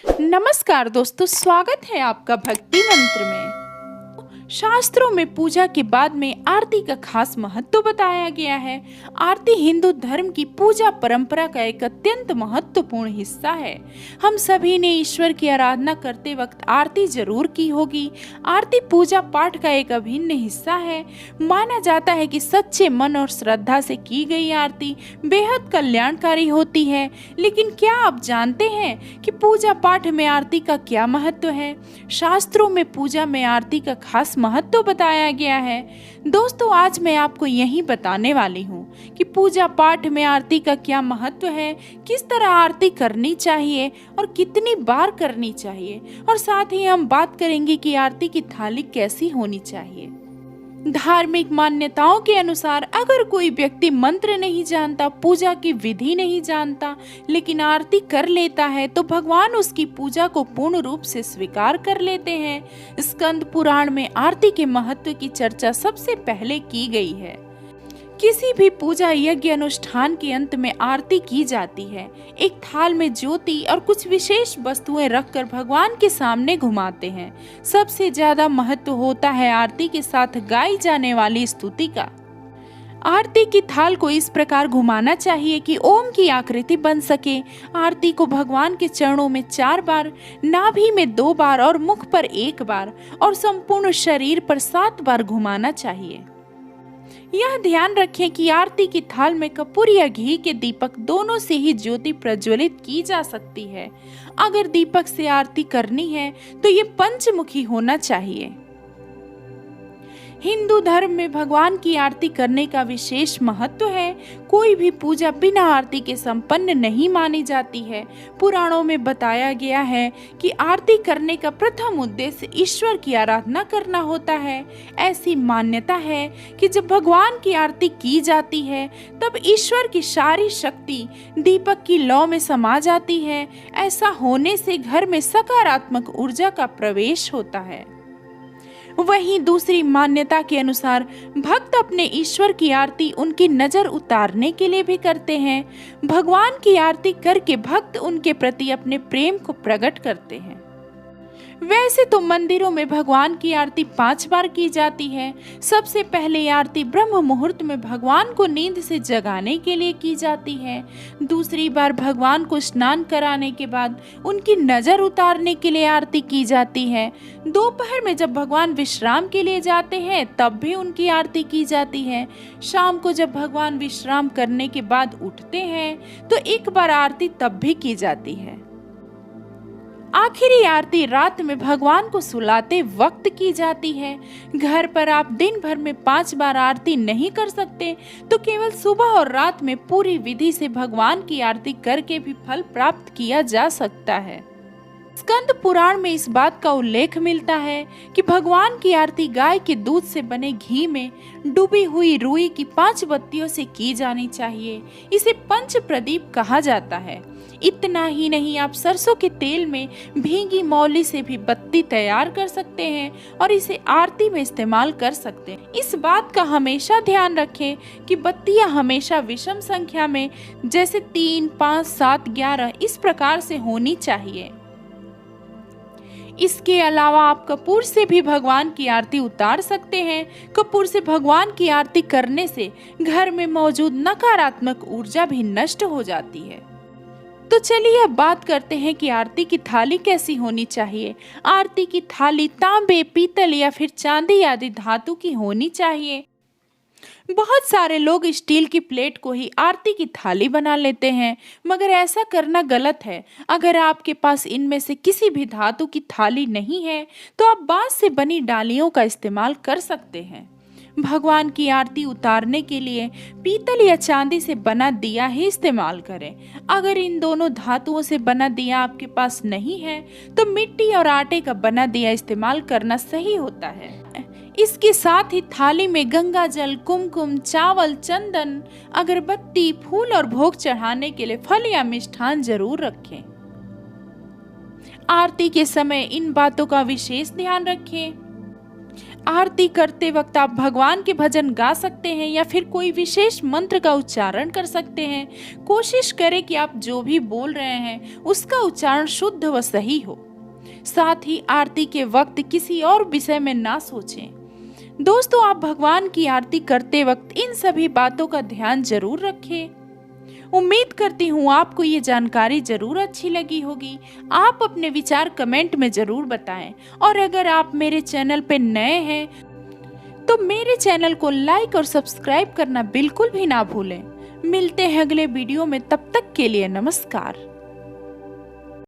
नमस्कार दोस्तों, स्वागत है आपका भक्ति मंत्र में। शास्त्रों में पूजा के बाद में आरती का खास महत्व बताया गया है। आरती हिंदू धर्म की पूजा परंपरा का एक अत्यंत महत्वपूर्ण हिस्सा है। हम सभी ने ईश्वर की आराधना करते वक्त आरती जरूर की होगी। आरती पूजा पाठ का एक अभिन्न हिस्सा है। माना जाता है कि सच्चे मन और श्रद्धा से की गई आरती बेहद कल्याणकारी होती है। लेकिन क्या आप जानते हैं कि पूजा पाठ में आरती का क्या महत्व है? शास्त्रों में पूजा में आरती का खास महत्व बताया गया है। दोस्तों, आज मैं आपको यही बताने वाली हूँ कि पूजा पाठ में आरती का क्या महत्व है, किस तरह आरती करनी चाहिए और कितनी बार करनी चाहिए, और साथ ही हम बात करेंगे कि आरती की थाली कैसी होनी चाहिए। धार्मिक मान्यताओं के अनुसार अगर कोई व्यक्ति मंत्र नहीं जानता, पूजा की विधि नहीं जानता, लेकिन आरती कर लेता है तो भगवान उसकी पूजा को पूर्ण रूप से स्वीकार कर लेते हैं। स्कंद पुराण में आरती के महत्व की चर्चा सबसे पहले की गई है। किसी भी पूजा यज्ञ अनुष्ठान के अंत में आरती की जाती है। एक थाल में ज्योति और कुछ विशेष वस्तुएं रखकर भगवान के सामने घुमाते हैं। सबसे ज्यादा महत्व होता है आरती के साथ गाई जाने वाली स्तुति का। आरती की थाल को इस प्रकार घुमाना चाहिए कि ओम की आकृति बन सके। आरती को भगवान के चरणों में 4 बार, नाभि में 2 बार और मुख पर 1 बार और संपूर्ण शरीर पर 7 बार घुमाना चाहिए। यह ध्यान रखें कि आरती की थाल में कपूर या घी के दीपक दोनों से ही ज्योति प्रज्वलित की जा सकती है। अगर दीपक से आरती करनी है तो ये पंचमुखी होना चाहिए। हिंदू धर्म में भगवान की आरती करने का विशेष महत्व है। कोई भी पूजा बिना आरती के संपन्न नहीं मानी जाती है। पुराणों में बताया गया है कि आरती करने का प्रथम उद्देश्य ईश्वर की आराधना करना होता है। ऐसी मान्यता है कि जब भगवान की आरती की जाती है तब ईश्वर की सारी शक्ति दीपक की लौ में समा जाती है। ऐसा होने से घर में सकारात्मक ऊर्जा का प्रवेश होता है। वहीं दूसरी मान्यता के अनुसार भक्त अपने ईश्वर की आरती उनकी नजर उतारने के लिए भी करते हैं। भगवान की आरती करके भक्त उनके प्रति अपने प्रेम को प्रकट करते हैं। वैसे तो मंदिरों में भगवान की आरती 5 बार की जाती है। सबसे पहले आरती ब्रह्म मुहूर्त में भगवान को नींद से जगाने के लिए की जाती है। दूसरी बार भगवान को स्नान कराने के बाद उनकी नजर उतारने के लिए आरती की जाती है। दोपहर में जब भगवान विश्राम के लिए जाते हैं तब भी उनकी आरती की जाती है। शाम को जब भगवान विश्राम करने के बाद उठते हैं तो एक बार आरती तब भी की जाती है। आखिरी आरती रात में भगवान को सुलाते वक्त की जाती है। घर पर आप दिन भर में 5 बार आरती नहीं कर सकते तो केवल सुबह और रात में पूरी विधि से भगवान की आरती करके भी फल प्राप्त किया जा सकता है। स्कंद पुराण में इस बात का उल्लेख मिलता है कि भगवान की आरती गाय के दूध से बने घी में डूबी हुई रुई की 5 बत्तियों से की जानी चाहिए। इसे पंच प्रदीप कहा जाता है। इतना ही नहीं, आप सरसों के तेल में भीगी मौली से भी बत्ती तैयार कर सकते हैं और इसे आरती में इस्तेमाल कर सकते हैं। इस बात का हमेशा ध्यान रखें कि बत्तियां हमेशा विषम संख्या में, जैसे 3, 5, 7, 11 इस प्रकार से होनी चाहिए। इसके अलावा आप कपूर से भी भगवान की आरती उतार सकते हैं। कपूर से भगवान की आरती करने से घर में मौजूद नकारात्मक ऊर्जा भी नष्ट हो जाती है। तो चलिए अब बात करते हैं कि आरती की थाली कैसी होनी चाहिए। आरती की थाली तांबे, पीतल या फिर चांदी आदि धातु की होनी चाहिए। बहुत सारे लोग स्टील की प्लेट को ही आरती की थाली बना लेते हैं, मगर ऐसा करना गलत है। अगर आपके पास इनमें से किसी भी धातु की थाली नहीं है तो आप बांस से बनी डालियों का इस्तेमाल कर सकते हैं। भगवान की आरती उतारने के लिए पीतल या चांदी से बना दिया ही इस्तेमाल करें। अगर इन दोनों धातुओं से बना दिया आपके पास नहीं है तो मिट्टी और आटे का बना दिया इस्तेमाल करना सही होता है। इसके साथ ही थाली में गंगा जल, कुमकुम, चावल, चंदन, अगरबत्ती, फूल और भोग चढ़ाने के लिए फल या मिष्ठान जरूर रखें। आरती के समय इन बातों का विशेष ध्यान रखें। आरती करते वक्त आप भगवान के भजन गा सकते हैं या फिर कोई विशेष मंत्र का उच्चारण कर सकते हैं। कोशिश करें कि आप जो भी बोल रहे हैं उसका उच्चारण शुद्ध व सही हो। साथ ही आरती के वक्त किसी और विषय में ना सोचें। दोस्तों, आप भगवान की आरती करते वक्त इन सभी बातों का ध्यान जरूर रखें। उम्मीद करती हूँ आपको ये जानकारी जरूर अच्छी लगी होगी। आप अपने विचार कमेंट में जरूर बताएं और अगर आप मेरे चैनल पे नए हैं तो मेरे चैनल को लाइक और सब्सक्राइब करना बिल्कुल भी ना भूलें। मिलते हैं अगले वीडियो में, तब तक के लिए नमस्कार।